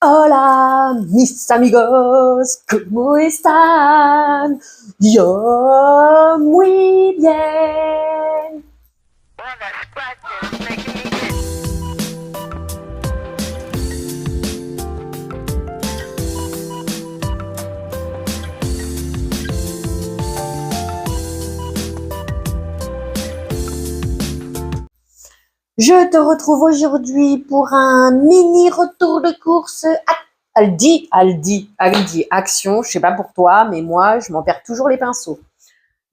Hola, mis amigos, ¿cómo están? Yo muy bien. Je te retrouve aujourd'hui pour un mini retour de course Aldi, Action. Je sais pas pour toi, mais moi, je m'en perds toujours les pinceaux.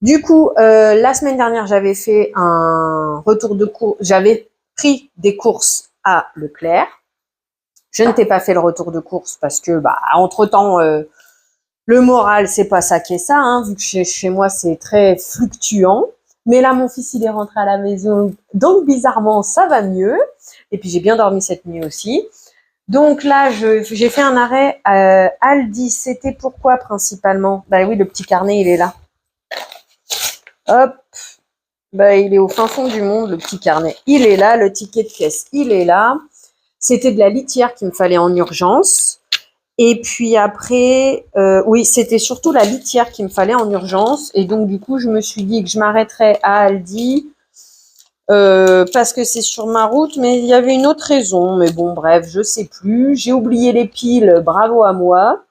Du coup, la semaine dernière, j'avais fait un retour de course. J'avais pris des courses à Leclerc. Je ne t'ai pas fait le retour de course parce que, entre-temps, le moral, c'est pas ça qui est ça, hein, vu que chez moi, c'est très fluctuant. Mais là, mon fils, il est rentré à la maison, donc bizarrement, ça va mieux. Et puis, j'ai bien dormi cette nuit aussi. Donc là, j'ai fait un arrêt Aldi. C'était pourquoi principalement? Bah oui, le petit carnet, il est là. Hop. Bah, il est au fin fond du monde, le petit carnet. Il est là, le ticket de caisse, il est là. C'était de la litière qu'il me fallait en urgence. Et puis après, oui, c'était surtout la litière qu'il me fallait en urgence. Et donc, du coup, je me suis dit que je m'arrêterais à Aldi parce que c'est sur ma route. Mais il y avait une autre raison. Mais bon, bref, je sais plus. J'ai oublié les piles. Bravo à moi.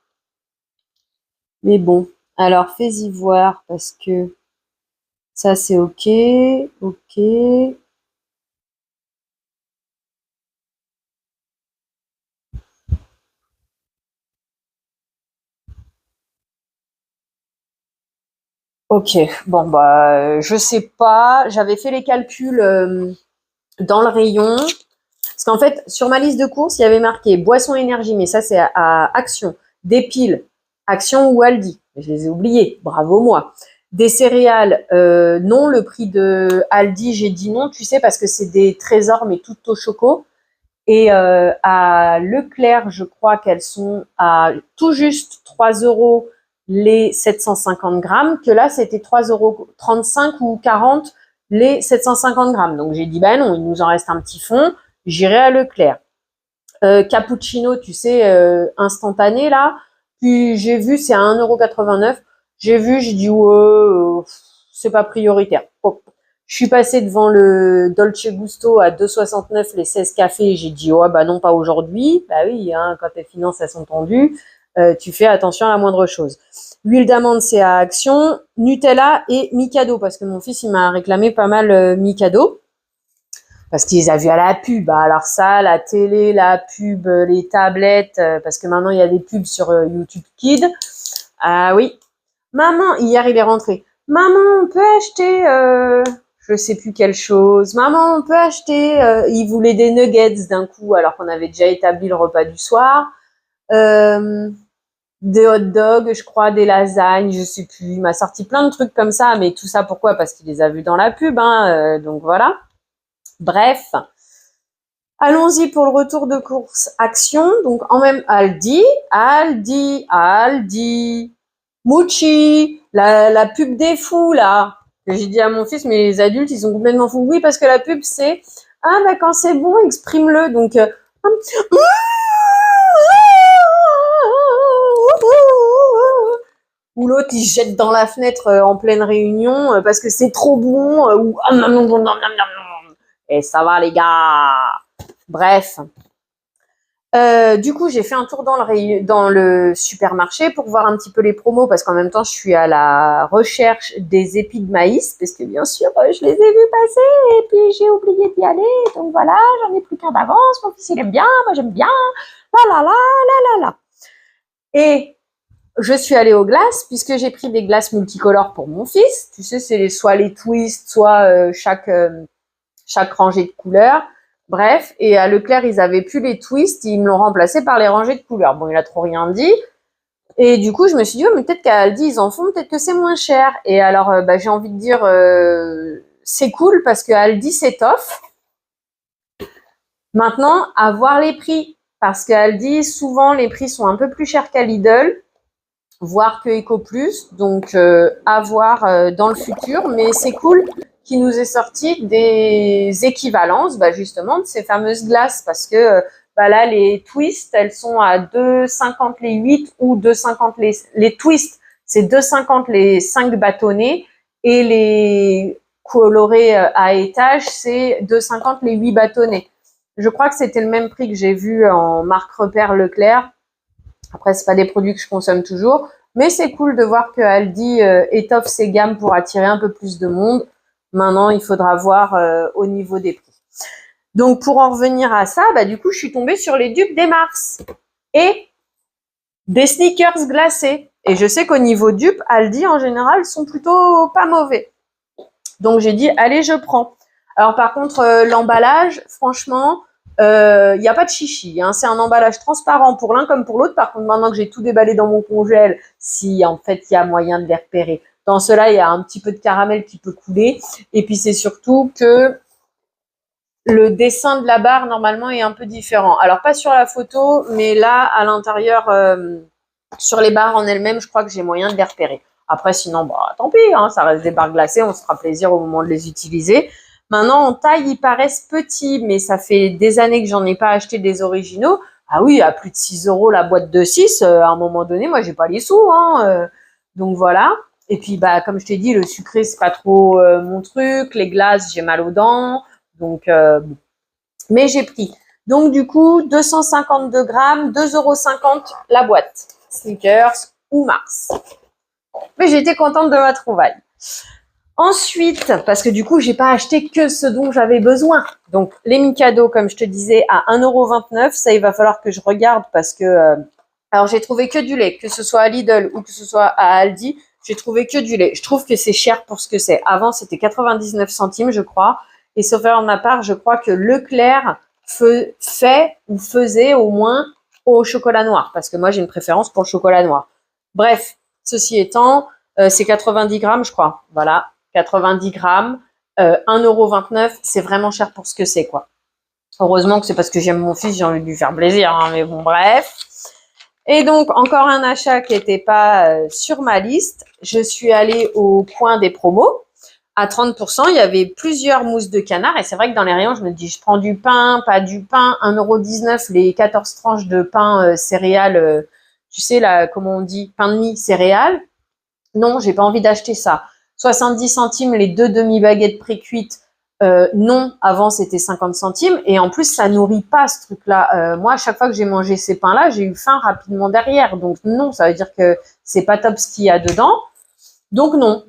Mais bon, alors fais-y voir parce que ça, c'est OK. OK. OK. Bon, je sais pas. J'avais fait les calculs dans le rayon. Parce qu'en fait, sur ma liste de courses, il y avait marqué boisson énergie, mais ça, c'est à Action. Des piles, Action ou Aldi. Je les ai oubliés. Bravo moi. Des céréales, non. Le prix de Aldi, j'ai dit non, tu sais, parce que c'est des trésors, mais tout au choco. Et à Leclerc, je crois qu'elles sont à tout juste 3 euros les 750 grammes, que là, c'était 3,35 € ou 40 les 750 grammes. Donc, j'ai dit, non, il nous en reste un petit fond, j'irai à Leclerc. Cappuccino, tu sais, instantané, là, puis j'ai vu, c'est à 1,89 €. J'ai vu, j'ai dit, ouais, c'est pas prioritaire. Bon. Je suis passée devant le Dolce Gusto à 2,69 les 16 cafés. J'ai dit, ouais, non, pas aujourd'hui. Bah oui, hein, quand tes finances, elles sont tendues, tu fais attention à la moindre chose. L'huile d'amande, c'est à Action. Nutella et Mikado, parce que mon fils, il m'a réclamé pas mal Mikado. Parce qu'il les a vus à la pub. Alors ça, la télé, la pub, les tablettes, parce que maintenant, il y a des pubs sur YouTube Kids. Ah oui. Maman, hier, il est rentré. Maman, on peut acheter, je sais plus quelle chose. Maman, on peut acheter, il voulait des nuggets d'un coup, alors qu'on avait déjà établi le repas du soir. Des hot dogs, je crois, des lasagnes, je sais plus. Il m'a sorti plein de trucs comme ça, mais tout ça pourquoi? Parce qu'il les a vus dans la pub, hein, donc voilà. Bref. Allons-y pour le retour de course Action. Donc, en même Aldi, Mucci, la pub des fous, là. Que j'ai dit à mon fils, mais les adultes, ils sont complètement fous. Oui, parce que la pub, c'est, quand c'est bon, exprime-le. Donc, ou l'autre, il se jette dans la fenêtre en pleine réunion parce que c'est trop bon. Ou, et ça va, les gars. Bref. Du coup, j'ai fait un tour dans le supermarché pour voir un petit peu les promos parce qu'en même temps, je suis à la recherche des épis de maïs parce que bien sûr, je les ai vus passer et puis j'ai oublié d'y aller. Donc voilà, j'en ai plus qu'un d'avance. Mon fils, il aime bien, moi j'aime bien. La. Et je suis allée aux glaces puisque j'ai pris des glaces multicolores pour mon fils. Tu sais, c'est soit les twists, soit chaque rangée de couleurs. Bref, et à Leclerc, ils avaient plus les twists, ils me l'ont remplacé par les rangées de couleurs. Bon, il a trop rien dit. Et du coup, je me suis dit, mais peut-être qu'à Aldi, ils en font, peut-être que c'est moins cher. Et alors, j'ai envie de dire, c'est cool parce que Aldi, c'est off. Maintenant, à voir les prix. Parce qu'à Aldi, souvent, les prix sont un peu plus chers qu'à Lidl, voire que EcoPlus. Donc, à voir dans le futur. Mais c'est cool qui nous est sorti des équivalences, justement, de ces fameuses glaces, parce que Bah là, les twists, elles sont à 2,50 les 8 ou 2,50 les twists, c'est 2,50 les 5 bâtonnets et les colorés à étage, c'est 2,50 les 8 bâtonnets. Je crois que c'était le même prix que j'ai vu en marque repère Leclerc. Après, c'est pas des produits que je consomme toujours, mais c'est cool de voir que Aldi étoffe ses gammes pour attirer un peu plus de monde. Maintenant, il faudra voir au niveau des prix. Donc, pour en revenir à ça, bah, du coup, je suis tombée sur les dupes des Mars et des sneakers glacés. Et je sais qu'au niveau dupes, Aldi, en général, sont plutôt pas mauvais. Donc, j'ai dit, allez, je prends. Alors, par contre, l'emballage, franchement, il n'y a pas de chichi. Hein. C'est un emballage transparent pour l'un comme pour l'autre. Par contre, maintenant que j'ai tout déballé dans mon congèle, si en fait, il y a moyen de les repérer. Dans cela, il y a un petit peu de caramel qui peut couler. Et puis, c'est surtout que le dessin de la barre, normalement, est un peu différent. Alors, pas sur la photo, mais là, à l'intérieur, sur les barres en elles-mêmes, je crois que j'ai moyen de les repérer. Après, sinon, bah, tant pis, hein, ça reste des barres glacées, on se fera plaisir au moment de les utiliser. Maintenant, en taille, ils paraissent petits, mais ça fait des années que j'en ai pas acheté des originaux. Ah oui, à plus de 6 € la boîte de 6, à un moment donné, moi, j'ai pas les sous. Hein, donc voilà. Et puis, bah, comme je t'ai dit, le sucré, c'est pas trop mon truc. Les glaces, j'ai mal aux dents. Donc, bon. Mais j'ai pris. Donc, du coup, 252 grammes, 2,50 € la boîte. Sneakers ou Mars. Mais j'étais contente de ma trouvaille. Ensuite, parce que du coup, j'ai pas acheté que ce dont j'avais besoin. Donc, les Mikado, comme je te disais, à 1,29 €. Ça, il va falloir que je regarde parce que... alors, j'ai trouvé que du lait, que ce soit à Lidl ou que ce soit à Aldi. J'ai trouvé que du lait. Je trouve que c'est cher pour ce que c'est. Avant, c'était 99 centimes, je crois. Et sauf erreur de ma part, je crois que Leclerc fait ou faisait au moins au chocolat noir. Parce que moi, j'ai une préférence pour le chocolat noir. Bref, ceci étant, c'est 90 grammes, je crois. Voilà, 90 grammes, 1,29 €, c'est vraiment cher pour ce que c'est, quoi. Heureusement que c'est parce que j'aime mon fils, j'ai envie de lui faire plaisir, hein, mais bon, bref. Et donc, encore un achat qui n'était pas sur ma liste. Je suis allée au coin des promos. À 30%, il y avait plusieurs mousses de canard. Et c'est vrai que dans les rayons, je me dis, je prends du pain, pas du pain. 1,19 € les 14 tranches de pain céréales. Tu sais, là, comment on dit, pain de mie céréales. Non, j'ai pas envie d'acheter ça. 70 centimes les 2 demi-baguettes pré-cuites. Non, avant c'était 50 centimes. Et en plus, ça nourrit pas ce truc-là. Moi, à chaque fois que j'ai mangé ces pains-là, j'ai eu faim rapidement derrière. Donc non, ça veut dire que c'est pas top ce qu'il y a dedans. Donc non.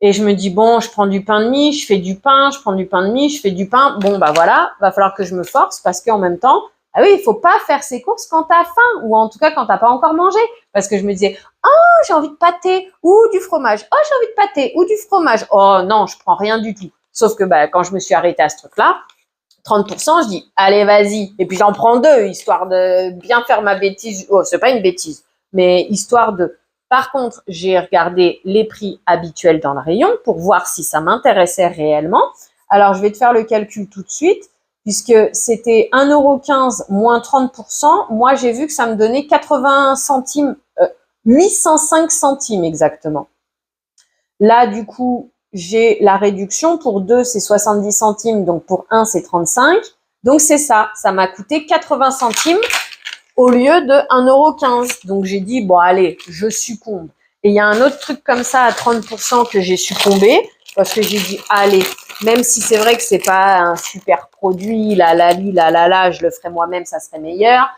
Et je me dis, bon, je prends du pain de mie, je fais du pain, je prends du pain de mie, je fais du pain. Bon, bah voilà, va falloir que je me force parce qu'en même temps, ah oui, il faut pas faire ses courses quand t'as faim ou en tout cas quand t'as pas encore mangé. Parce que je me disais, oh, j'ai envie de pâté ou du fromage. Oh, j'ai envie de pâté ou du fromage. Oh non, je prends rien du tout. Sauf que bah, quand je me suis arrêtée à ce truc-là, 30%, je dis, allez, vas-y. Et puis j'en prends 2, histoire de bien faire ma bêtise. Oh, c'est pas une bêtise, mais histoire de... Par contre, j'ai regardé les prix habituels dans le rayon pour voir si ça m'intéressait réellement. Alors, je vais te faire le calcul tout de suite, puisque c'était 1,15 € moins 30%. Moi, j'ai vu que ça me donnait 80 centimes, 805 centimes exactement. Là, du coup, j'ai la réduction. Pour 2, c'est 70 centimes. Donc, pour 1, c'est 35. Donc, c'est ça. Ça m'a coûté 80 centimes au lieu de 1,15 €. Donc, j'ai dit, bon, allez, je succombe. Et il y a un autre truc comme ça à 30% que j'ai succombé parce que j'ai dit, allez, même si c'est vrai que c'est pas un super produit, je le ferai moi-même, ça serait meilleur.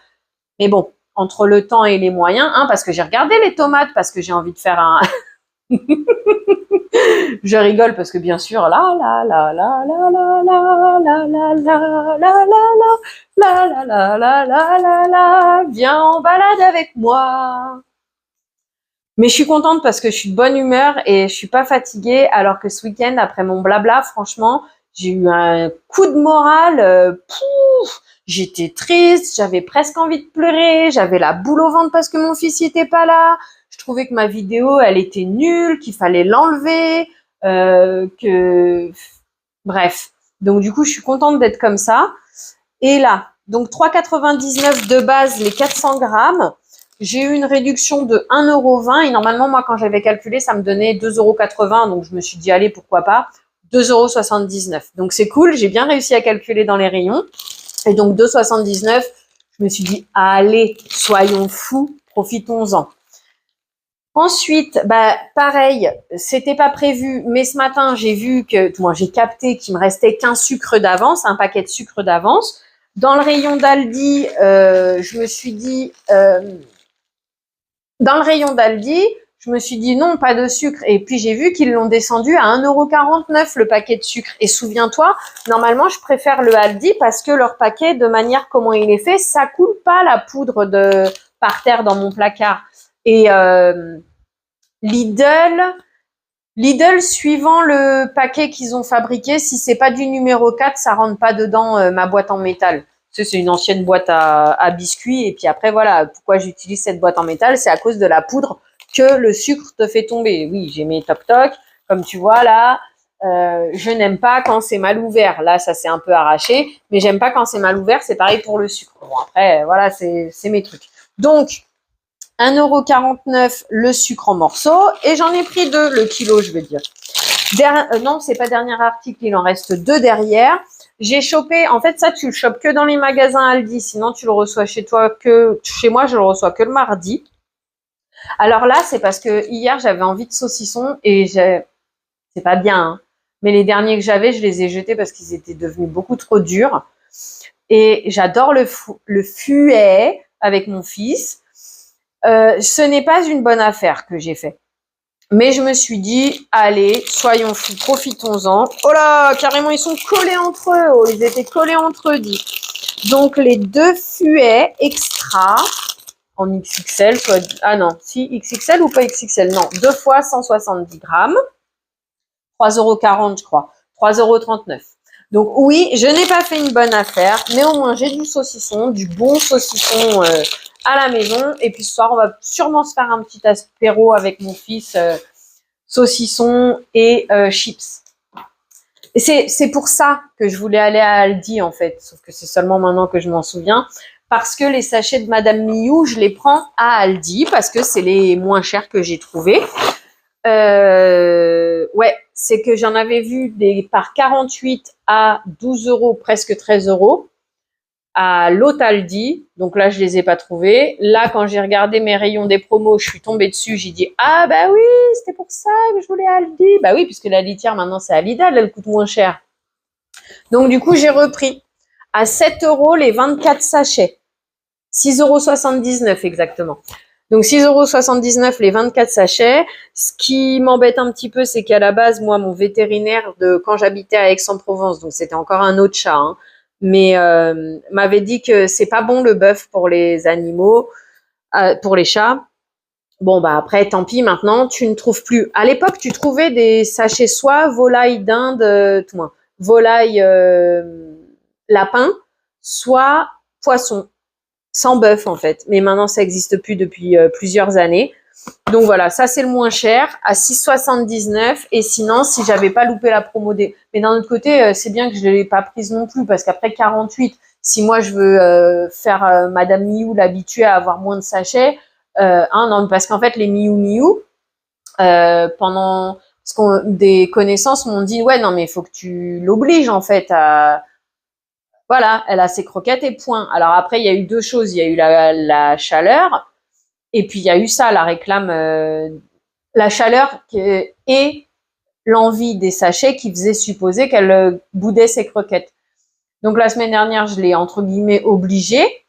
Mais bon, entre le temps et les moyens, hein, parce que j'ai regardé les tomates, parce que j'ai envie de faire un... Je rigole parce que bien sûr, viens en balade avec moi. Mais je suis contente parce que je suis de bonne humeur et je suis pas fatiguée, alors que ce week-end, après mon blabla, franchement, j'ai eu un coup de morale. J'étais triste, j'avais presque envie de pleurer, j'avais la boule au ventre parce que mon fils n'était pas là. Je trouvais que ma vidéo, elle était nulle, qu'il fallait l'enlever, bref. Donc du coup, je suis contente d'être comme ça. Et là, donc 3,99 € de base, les 400 grammes. J'ai eu une réduction de 1,20 € et normalement, moi, quand j'avais calculé, ça me donnait 2,80 €. Donc, je me suis dit, allez, pourquoi pas, 2,79 €. Donc, c'est cool. J'ai bien réussi à calculer dans les rayons. Et donc, 2,79 €, Je me suis dit, allez, soyons fous, profitons-en. Ensuite, bah, pareil, c'était pas prévu, mais ce matin, j'ai vu que, moi, j'ai capté qu'il me restait qu'un sucre d'avance, un paquet de sucre d'avance. Dans le rayon d'Aldi, je me suis dit, non, pas de sucre. Et puis, j'ai vu qu'ils l'ont descendu à 1,49 € le paquet de sucre. Et souviens-toi, normalement, je préfère le Aldi parce que leur paquet, de manière comment il est fait, ça coule pas la poudre par terre dans mon placard. Et Lidl, suivant le paquet qu'ils ont fabriqué, si c'est pas du numéro 4, ça rentre pas dedans ma boîte en métal. C'est une ancienne boîte à biscuits. Et puis après, voilà, pourquoi j'utilise cette boîte en métal, c'est à cause de la poudre que le sucre te fait tomber. Oui, j'ai mes toc-toc, comme tu vois là. Je n'aime pas quand c'est mal ouvert. Là, ça s'est un peu arraché, mais j'aime pas quand c'est mal ouvert. C'est pareil pour le sucre. Bon, après, voilà, c'est mes trucs. Donc, 1,49 € le sucre en morceaux. Et j'en ai pris 2, le kilo, je veux dire. Non, c'est pas dernier article, il en reste 2 derrière. J'ai chopé, en fait, ça, tu le chopes que dans les magasins Aldi. Sinon, tu le reçois chez toi chez moi, je le reçois que le mardi. Alors là, c'est parce que hier, j'avais envie de saucisson et c'est pas bien, hein. Mais les derniers que j'avais, je les ai jetés parce qu'ils étaient devenus beaucoup trop durs. Et j'adore le fuet avec mon fils. Ce n'est pas une bonne affaire que j'ai fait. Mais je me suis dit, allez, soyons fous, profitons-en. Oh là, carrément, ils sont collés entre eux. Oh, ils étaient collés entre eux, dit. Donc, les 2 fuets extra en XXL, ah non, si XXL ou pas XXL, non, 2 fois 170 grammes, 3,40 €, je crois, 3,39 €. Donc oui, je n'ai pas fait une bonne affaire, mais au moins j'ai du saucisson, du bon saucisson à la maison. Et puis ce soir, on va sûrement se faire un petit apéro avec mon fils, saucisson et chips. Et c'est pour ça que je voulais aller à Aldi, en fait, sauf que c'est seulement maintenant que je m'en souviens. Parce que les sachets de Madame Miou, je les prends à Aldi parce que c'est les moins chers que j'ai trouvés. Ouais, c'est que j'en avais vu des par 48 à 12 €, presque 13 € à l'autre Aldi. Donc là, je les ai pas trouvés. Là, quand j'ai regardé mes rayons des promos, je suis tombée dessus. J'ai dit, ah bah oui, c'était pour ça que je voulais Aldi. Bah oui, puisque la litière, maintenant, c'est à Lidl, elle coûte moins cher. Donc du coup, j'ai repris à 7 € les 24 sachets. 6,79 € exactement. Donc 6,79 € les 24 sachets. Ce qui m'embête un petit peu, c'est qu'à la base, moi, mon vétérinaire de quand j'habitais à Aix-en-Provence, donc c'était encore un autre chat, hein, mais m'avait dit que c'est pas bon le bœuf pour les animaux, pour les chats. Bon bah après, tant pis. Maintenant, tu ne trouves plus. À l'époque, tu trouvais des sachets soit volaille d'Inde, tout moins volaille lapin, soit poisson. Sans bœuf en fait, mais maintenant ça n'existe plus depuis plusieurs années. Donc voilà, ça c'est le moins cher à 6,79 €. Et sinon, si j'avais pas loupé la promo des, mais d'un autre côté, c'est bien que je l'ai pas prise non plus parce qu'après 48, si moi je veux faire Madame Miou l'habituer à avoir moins de sachets, non, parce qu'en fait les Miou Miou pendant des connaissances m'ont dit ouais non mais il faut que tu l'obliges en fait à voilà, elle a ses croquettes et point. Alors après, il y a eu 2 choses. Il y a eu la chaleur et puis il y a eu ça, la réclame, la chaleur et l'envie des sachets qui faisait supposer qu'elle boudait ses croquettes. Donc la semaine dernière, je l'ai entre guillemets obligée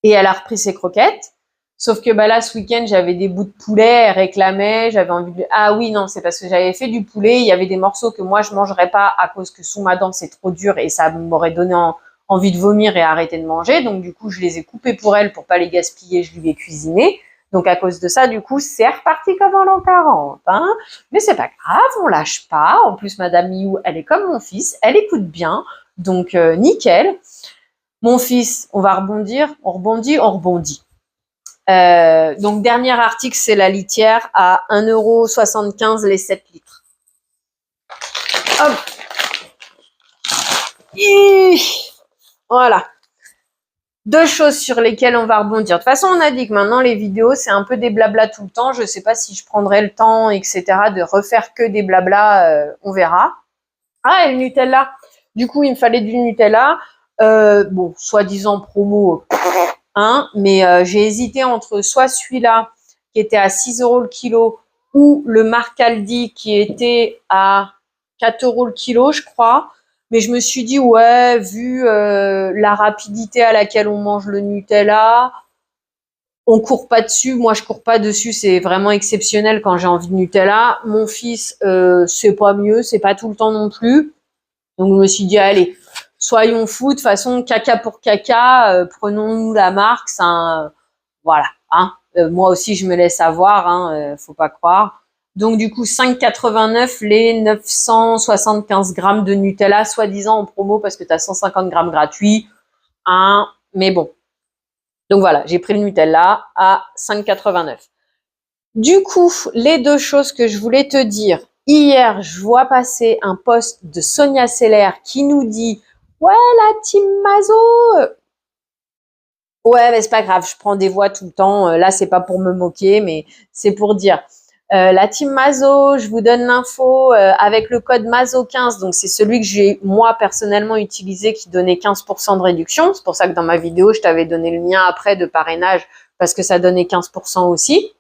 et elle a repris ses croquettes. Sauf que bah là, ce week-end, j'avais des bouts de poulet, elle réclamait, j'avais envie de... Ah oui, non, c'est parce que j'avais fait du poulet, il y avait des morceaux que moi, je mangerais pas à cause que sous ma dent, c'est trop dur et ça m'aurait donné envie de vomir et arrêter de manger. Donc du coup, je les ai coupés pour elle pour pas les gaspiller, je lui ai cuisiné. Donc à cause de ça, du coup, c'est reparti comme en l'an 40. Hein. Mais c'est pas grave, on lâche pas. En plus, Madame Miou, elle est comme mon fils, elle écoute bien. Donc nickel. Mon fils, on va rebondir, on rebondit, on rebondit. Donc, dernier article, c'est la litière à 1,75 € les 7 litres. Hop. Voilà. 2 choses sur lesquelles on va rebondir. De toute façon, on a dit que maintenant, les vidéos, c'est un peu des blabla tout le temps. Je ne sais pas si je prendrai le temps, etc., de refaire que des blabla. On verra. Ah, et le Nutella. Du coup, il me fallait du Nutella. Bon, soi-disant promo, hein, mais j'ai hésité entre soit celui-là qui était à 6 € le kilo ou le Marcaldi qui était à 4 € le kilo, je crois. Mais je me suis dit, ouais, vu la rapidité à laquelle on mange le Nutella, on court pas dessus. Moi, je cours pas dessus. C'est vraiment exceptionnel quand j'ai envie de Nutella. Mon fils, c'est pas mieux, c'est pas tout le temps non plus. Donc, je me suis dit, allez, soyons fous. De toute façon, caca pour caca, prenons-nous la marque. Ça, voilà. Hein. Moi aussi, je me laisse avoir. Hein, faut pas croire. Donc, du coup, 5,89 les 975 grammes de Nutella, soi-disant en promo parce que tu as 150 grammes gratuits. Hein, mais bon. Donc voilà, j'ai pris le Nutella à 5,89. Du coup, les deux choses que je voulais te dire. Hier, je vois passer un post de Sonia Seller qui nous dit « Ouais, la team Mazo !» Ouais, mais c'est pas grave, je prends des voix tout le temps. Là, c'est pas pour me moquer, mais c'est pour dire la team Mazo, je vous donne l'info avec le code Mazo15. Donc, c'est celui que j'ai, moi, personnellement utilisé qui donnait 15% de réduction. C'est pour ça que dans ma vidéo, je t'avais donné le mien après de parrainage parce que ça donnait 15% aussi.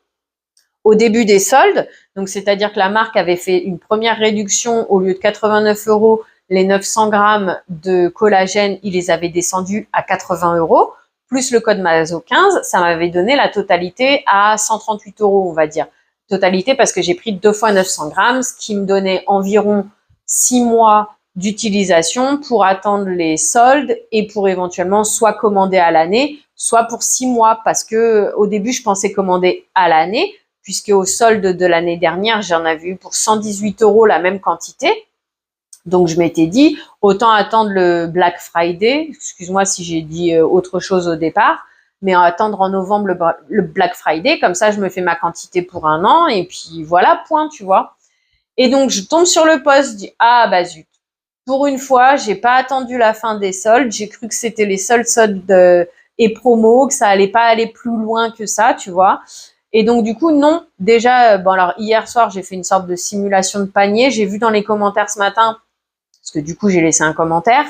Au début des soldes, donc c'est-à-dire que la marque avait fait une première réduction au lieu de 89 €, les 900 grammes de collagène, ils les avaient descendus à 80 €, plus le code Mazo15, ça m'avait donné la totalité à 138 €, on va dire. Totalité parce que j'ai pris 2 fois 900 grammes, ce qui me donnait environ 6 mois d'utilisation pour attendre les soldes et pour éventuellement soit commander à l'année, soit pour 6 mois parce que au début, je pensais commander à l'année puisque au solde de l'année dernière, j'en avais eu pour 118 € la même quantité. Donc, je m'étais dit, autant attendre le Black Friday. Excuse-moi si j'ai dit autre chose au départ, mais attendre en novembre le Black Friday. Comme ça, je me fais ma quantité pour 1 an et puis voilà, point, tu vois. Et donc, je tombe sur le post, je dis, ah bah zut. Pour une fois, j'ai pas attendu la fin des soldes. J'ai cru que c'était les seuls soldes et promos, que ça allait pas aller plus loin que ça, tu vois. Et donc, du coup, non. Déjà, bon, alors, hier soir, j'ai fait une sorte de simulation de panier. J'ai vu dans les commentaires ce matin, parce que du coup, j'ai laissé un commentaire,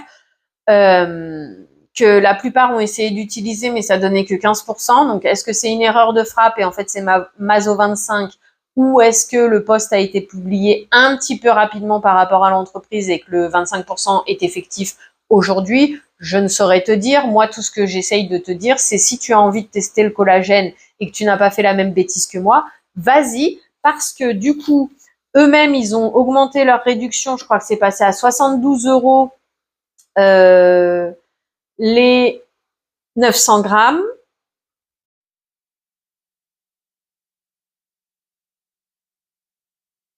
que la plupart ont essayé d'utiliser, mais ça donnait que 15%. Donc, est-ce que c'est une erreur de frappe et en fait, c'est Mazo 25 ou est-ce que le post a été publié un petit peu rapidement par rapport à l'entreprise et que le 25% est effectif aujourd'hui? Je ne saurais te dire. Moi, tout ce que j'essaye de te dire, c'est si tu as envie de tester le collagène et que tu n'as pas fait la même bêtise que moi, vas-y, parce que du coup, eux-mêmes, ils ont augmenté leur réduction. Je crois que c'est passé à 72 € les 900 grammes.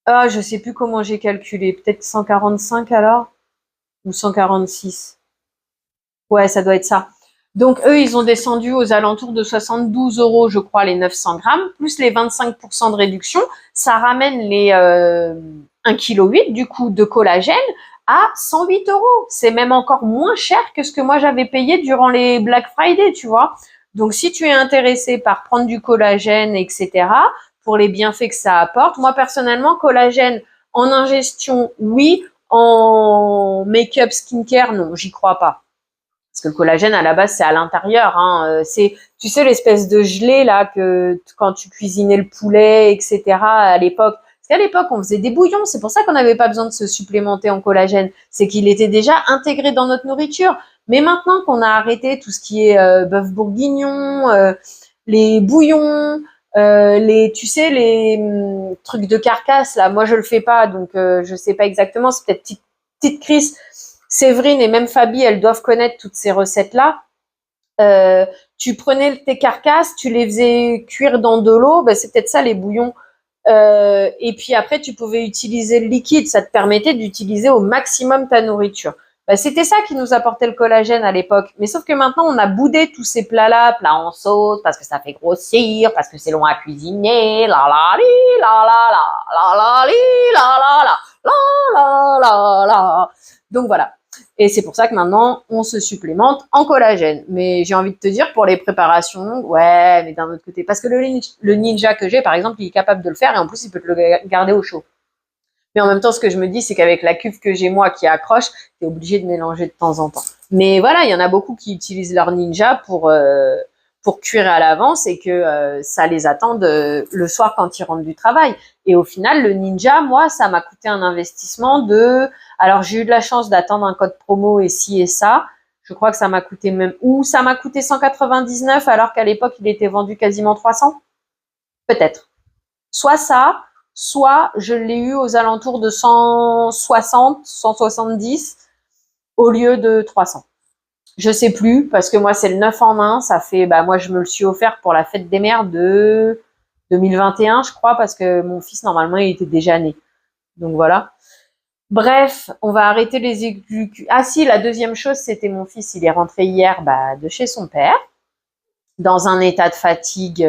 Ah, je sais plus comment j'ai calculé. Peut-être 145 alors? Ou 146? Ouais, ça doit être ça. Donc, eux, ils ont descendu aux alentours de 72 €, je crois, les 900 grammes, plus les 25% de réduction. Ça ramène les 1,8 kg, du coup, de collagène à 108 €. C'est même encore moins cher que ce que moi, j'avais payé durant les Black Friday, tu vois. Donc, si tu es intéressé par prendre du collagène, etc., pour les bienfaits que ça apporte, moi, personnellement, collagène en ingestion, oui. En make-up, skincare, non, j'y crois pas. Parce que le collagène, à la base, c'est à l'intérieur. Hein. C'est, tu sais, l'espèce de gelée là que quand tu cuisinais le poulet, etc. à l'époque. Parce qu'à l'époque, on faisait des bouillons. C'est pour ça qu'on n'avait pas besoin de se supplémenter en collagène. C'est qu'il était déjà intégré dans notre nourriture. Mais maintenant qu'on a arrêté tout ce qui est bœuf bourguignon, les bouillons, tu sais, les trucs de carcasse là. Moi, je le fais pas, donc je sais pas exactement. C'est peut-être petite Chris. Séverine et même Fabi, elles doivent connaître toutes ces recettes-là. Tu prenais tes carcasses, tu les faisais cuire dans de l'eau, ben c'est peut-être ça les bouillons. Et puis après, tu pouvais utiliser le liquide, ça te permettait d'utiliser au maximum ta nourriture. Ben, c'était ça qui nous apportait le collagène à l'époque. Mais sauf que maintenant, on a boudé tous ces plats-là, plats en sauce, parce que ça fait grossir, parce que c'est long à cuisiner, la la li, la la la, la la li, la la la, la la la la. Donc voilà. Et c'est pour ça que maintenant, on se supplémente en collagène. Mais j'ai envie de te dire, pour les préparations, ouais, mais d'un autre côté, parce que le ninja que j'ai, par exemple, il est capable de le faire et en plus, il peut te le garder au chaud. Mais en même temps, ce que je me dis, c'est qu'avec la cuve que j'ai moi qui accroche, tu es obligé de mélanger de temps en temps. Mais voilà, il y en a beaucoup qui utilisent leur ninja pour cuire à l'avance et que ça les attend le soir quand ils rentrent du travail. Et au final, le ninja, moi, ça m'a coûté un investissement de... Alors, j'ai eu de la chance d'attendre un code promo et ci et ça. Je crois que ça m'a coûté même... Ou ça m'a coûté 199 alors qu'à l'époque, il était vendu quasiment 300. Peut-être. Soit ça, soit je l'ai eu aux alentours de 160, 170 au lieu de 300. Je sais plus, parce que moi, c'est le 9 en 1. Ça fait, moi, je me le suis offert pour la fête des mères de 2021, je crois, parce que mon fils, normalement, il était déjà né. Donc voilà. Bref, on va arrêter les éduques. Ah si, la deuxième chose, c'était mon fils, il est rentré hier de chez son père, dans un état de fatigue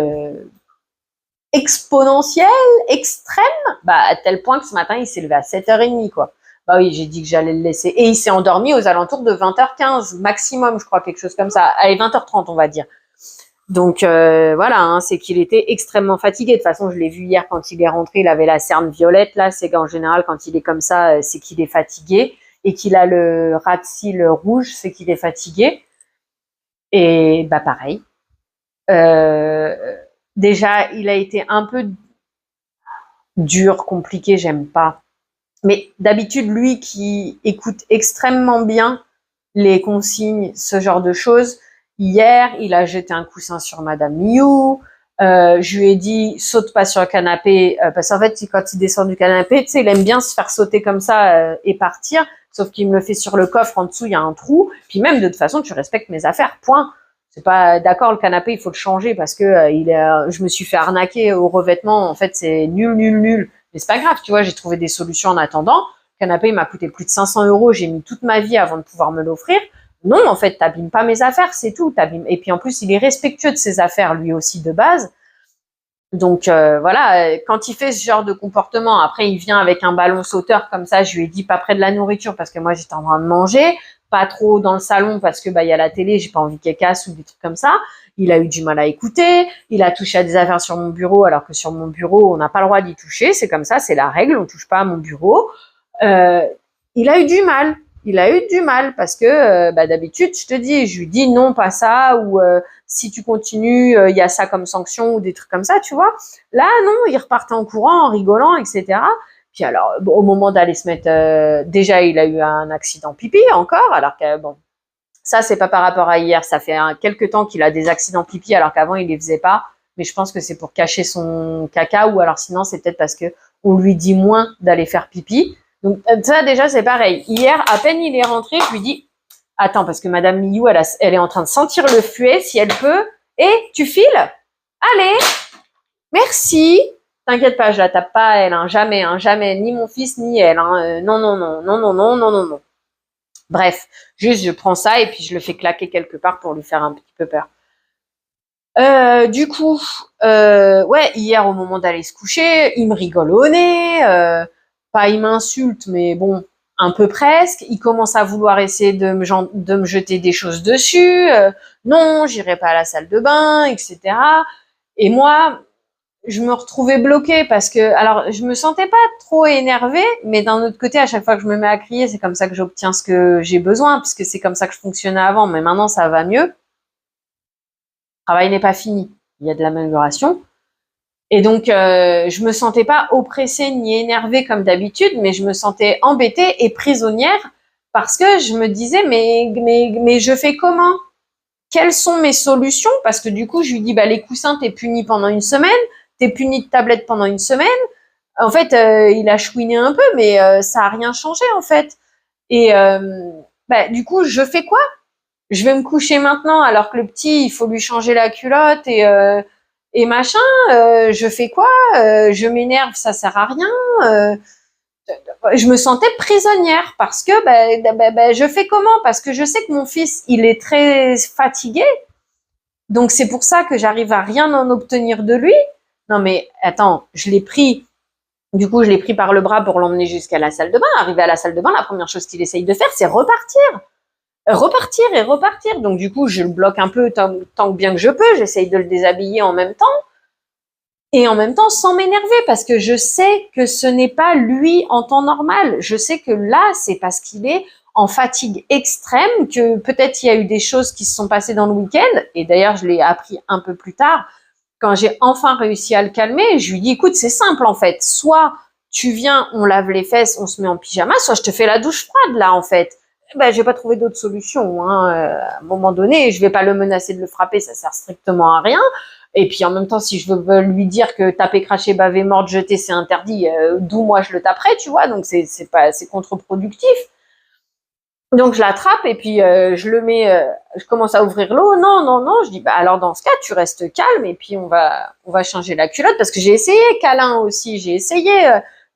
exponentielle, extrême, à tel point que ce matin, il s'est levé à 7h30, quoi. Bah oui, j'ai dit que j'allais le laisser. Et il s'est endormi aux alentours de 20h15, maximum, je crois, quelque chose comme ça. Allez, 20h30, on va dire. Donc, voilà, hein, c'est qu'il était extrêmement fatigué. De toute façon, je l'ai vu hier quand il est rentré, il avait la cerne violette, là. C'est qu'en général, quand il est comme ça, c'est qu'il est fatigué. Et qu'il a le ras de cils rouge, c'est qu'il est fatigué. Et, pareil. Déjà, il a été un peu dur, compliqué, j'aime pas. Mais d'habitude, lui qui écoute extrêmement bien les consignes, ce genre de choses, hier, il a jeté un coussin sur Madame Miou. Je lui ai dit, saute pas sur le canapé, parce qu'en fait, quand il descend du canapé, tu sais, il aime bien se faire sauter comme ça et partir, sauf qu'il me le fait sur le coffre, en dessous, il y a un trou. Puis même, de toute façon, tu respectes mes affaires, point. C'est pas d'accord, le canapé, il faut le changer parce que je me suis fait arnaquer au revêtement. En fait, c'est nul, nul, nul. Mais c'est pas grave, tu vois, j'ai trouvé des solutions en attendant. Le canapé, il m'a coûté plus de 500 €. J'ai mis toute ma vie avant de pouvoir me l'offrir. Non, en fait, t'abîmes pas mes affaires, c'est tout. Et puis en plus, il est respectueux de ses affaires, lui aussi, de base. Donc voilà, quand il fait ce genre de comportement, après il vient avec un ballon sauteur comme ça, je lui ai dit pas près de la nourriture parce que moi j'étais en train de manger, pas trop dans le salon parce que y a la télé, j'ai pas envie qu'elle casse ou des trucs comme ça. Il a eu du mal à écouter, il a touché à des affaires sur mon bureau alors que sur mon bureau on n'a pas le droit d'y toucher, c'est comme ça, c'est la règle, on touche pas à mon bureau. Il a eu du mal. Il a eu du mal parce que d'habitude, je te dis, je lui dis non, pas ça, ou si tu continues, il y a ça comme sanction ou des trucs comme ça, tu vois. Là, non, il repartait en courant, en rigolant, etc. Puis alors, au moment d'aller se mettre, déjà, il a eu un accident pipi encore, alors que bon, ça c'est pas par rapport à hier, ça fait quelques temps qu'il a des accidents pipi, alors qu'avant il les faisait pas. Mais je pense que c'est pour cacher son caca, ou alors sinon c'est peut-être parce que on lui dit moins d'aller faire pipi. Donc ça déjà c'est pareil. Hier, à peine il est rentré, je lui dis attends parce que Madame Miou elle est en train de sentir le fuet si elle peut. Et tu files? Allez, merci. T'inquiète pas, je la tape pas elle, jamais, ni mon fils ni elle. Non non non non non non non non non. Bref, juste je prends ça et puis je le fais claquer quelque part pour lui faire un petit peu peur. Du coup, ouais, hier au moment d'aller se coucher, il me rigole au nez. Pas il m'insulte, mais bon, un peu presque. Il commence à vouloir essayer de me jeter des choses dessus. Non, j'irai pas à la salle de bain, etc. Et moi, je me retrouvais bloquée parce que, alors, je me sentais pas trop énervée, mais d'un autre côté, à chaque fois que je me mets à crier, c'est comme ça que j'obtiens ce que j'ai besoin, puisque c'est comme ça que je fonctionnais avant, mais maintenant ça va mieux. Le travail n'est pas fini. Il y a de l'amélioration. Et donc, je me sentais pas oppressée ni énervée comme d'habitude, mais je me sentais embêtée et prisonnière parce que je me disais, mais je fais comment? Quelles sont mes solutions? Parce que du coup, je lui dis, les coussins, t'es puni pendant une semaine, t'es puni de tablette pendant une semaine. En fait, il a chouiné un peu, mais ça a rien changé, en fait. Et du coup, je fais quoi? Je vais me coucher maintenant alors que le petit, il faut lui changer la culotte et machin. Je fais quoi? Je m'énerve, ça sert à rien. Je me sentais prisonnière parce que je fais comment? Parce que je sais que mon fils, il est très fatigué. Donc c'est pour ça que j'arrive à rien en obtenir de lui. Non mais attends, je l'ai pris. Du coup, je l'ai pris par le bras pour l'emmener jusqu'à la salle de bain. Arrivé à la salle de bain, la première chose qu'il essaye de faire, c'est repartir et repartir. Donc du coup, je le bloque un peu tant que bien que je peux. J'essaye de le déshabiller en même temps. Et en même temps, sans m'énerver, parce que je sais que ce n'est pas lui en temps normal. Je sais que là, c'est parce qu'il est en fatigue extrême, que peut-être il y a eu des choses qui se sont passées dans le week-end, et d'ailleurs je l'ai appris un peu plus tard, quand j'ai enfin réussi à le calmer, je lui dis écoute, c'est simple en fait, soit tu viens, on lave les fesses, on se met en pyjama, soit je te fais la douche froide là en fait. Ben, j'ai pas trouvé d'autre solution. Hein. À un moment donné, je vais pas le menacer de le frapper, ça sert strictement à rien. Et puis en même temps, si je veux lui dire que taper, cracher, baver, mordre, jeter, c'est interdit, d'où moi je le taperai, tu vois. Donc c'est contre-productif. Donc je l'attrape et puis je le mets, je commence à ouvrir l'eau. Non, non, non. Je dis bah alors dans ce cas, tu restes calme et puis on va changer la culotte parce que j'ai essayé câlin aussi. J'ai essayé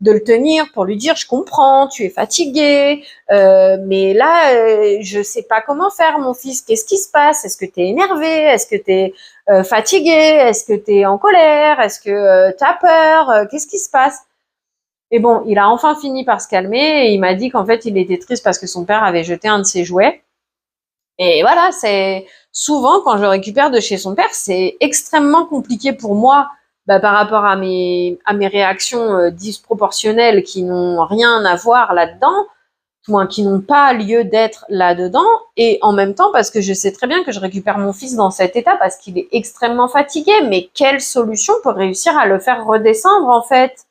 de le tenir pour lui dire je comprends, tu es fatigué, mais là je sais pas comment faire mon fils. Qu'est-ce qui se passe? Est-ce que tu es énervé? Est-ce que tu es fatigué? Est-ce que tu es en colère? Est-ce que tu as peur? Qu'est-ce qui se passe? Et bon, il a enfin fini par se calmer et il m'a dit qu'en fait, il était triste parce que son père avait jeté un de ses jouets. Et voilà, c'est souvent quand je récupère de chez son père, c'est extrêmement compliqué pour moi par rapport à mes réactions disproportionnelles qui n'ont rien à voir là-dedans, moins qui n'ont pas lieu d'être là-dedans, et en même temps parce que je sais très bien que je récupère mon fils dans cet état parce qu'il est extrêmement fatigué. Mais quelle solution pour réussir à le faire redescendre en fait?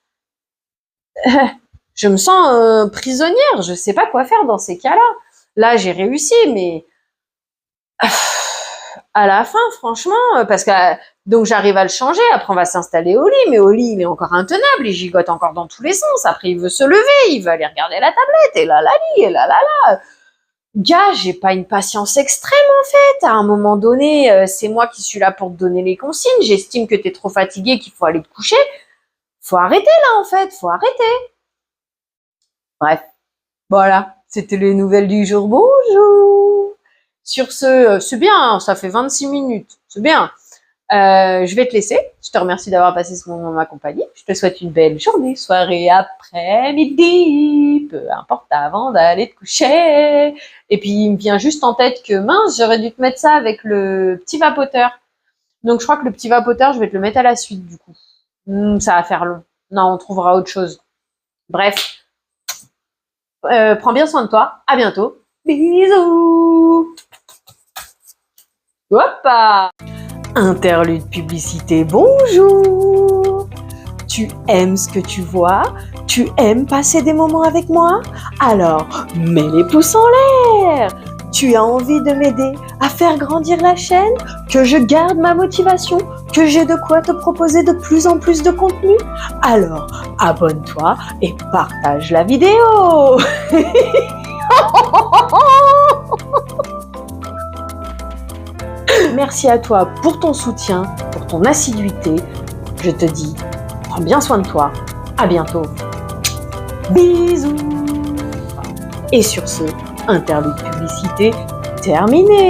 Je me sens prisonnière, je sais pas quoi faire dans ces cas-là. Là, j'ai réussi, mais à la fin, franchement, parce que donc j'arrive à le changer, après on va s'installer au lit, mais au lit, il est encore intenable, il gigote encore dans tous les sens, après il veut se lever, il veut aller regarder la tablette, et là, et là. Gars, j'ai pas une patience extrême en fait. À un moment donné, c'est moi qui suis là pour te donner les consignes, j'estime que t'es trop fatigué, qu'il faut aller te coucher. Faut arrêter là en fait, faut arrêter. Bref, voilà, c'était les nouvelles du jour. Bonjour. Sur ce, c'est bien, ça fait 26 minutes, c'est bien. Je vais te laisser. Je te remercie d'avoir passé ce moment en ma compagnie. Je te souhaite une belle journée, soirée, après-midi, peu importe, avant d'aller te coucher. Et puis, il me vient juste en tête que, mince, j'aurais dû te mettre ça avec le petit vapoteur. Donc, je crois que le petit vapoteur, je vais te le mettre à la suite, du coup. Ça va faire long. Non, on trouvera autre chose. Bref. Prends bien soin de toi. À bientôt. Bisous. Hoppa. Interlude publicité. Bonjour. Tu aimes ce que tu vois? Tu aimes passer des moments avec moi? Alors, mets les pouces en l'air. Tu as envie de m'aider à faire grandir la chaîne? Que je garde ma motivation? Que j'ai de quoi te proposer de plus en plus de contenu? Alors, abonne-toi et partage la vidéo. Merci à toi pour ton soutien, pour ton assiduité. Je te dis, prends bien soin de toi. À bientôt. Bisous. Et sur ce, interlude publicité terminé.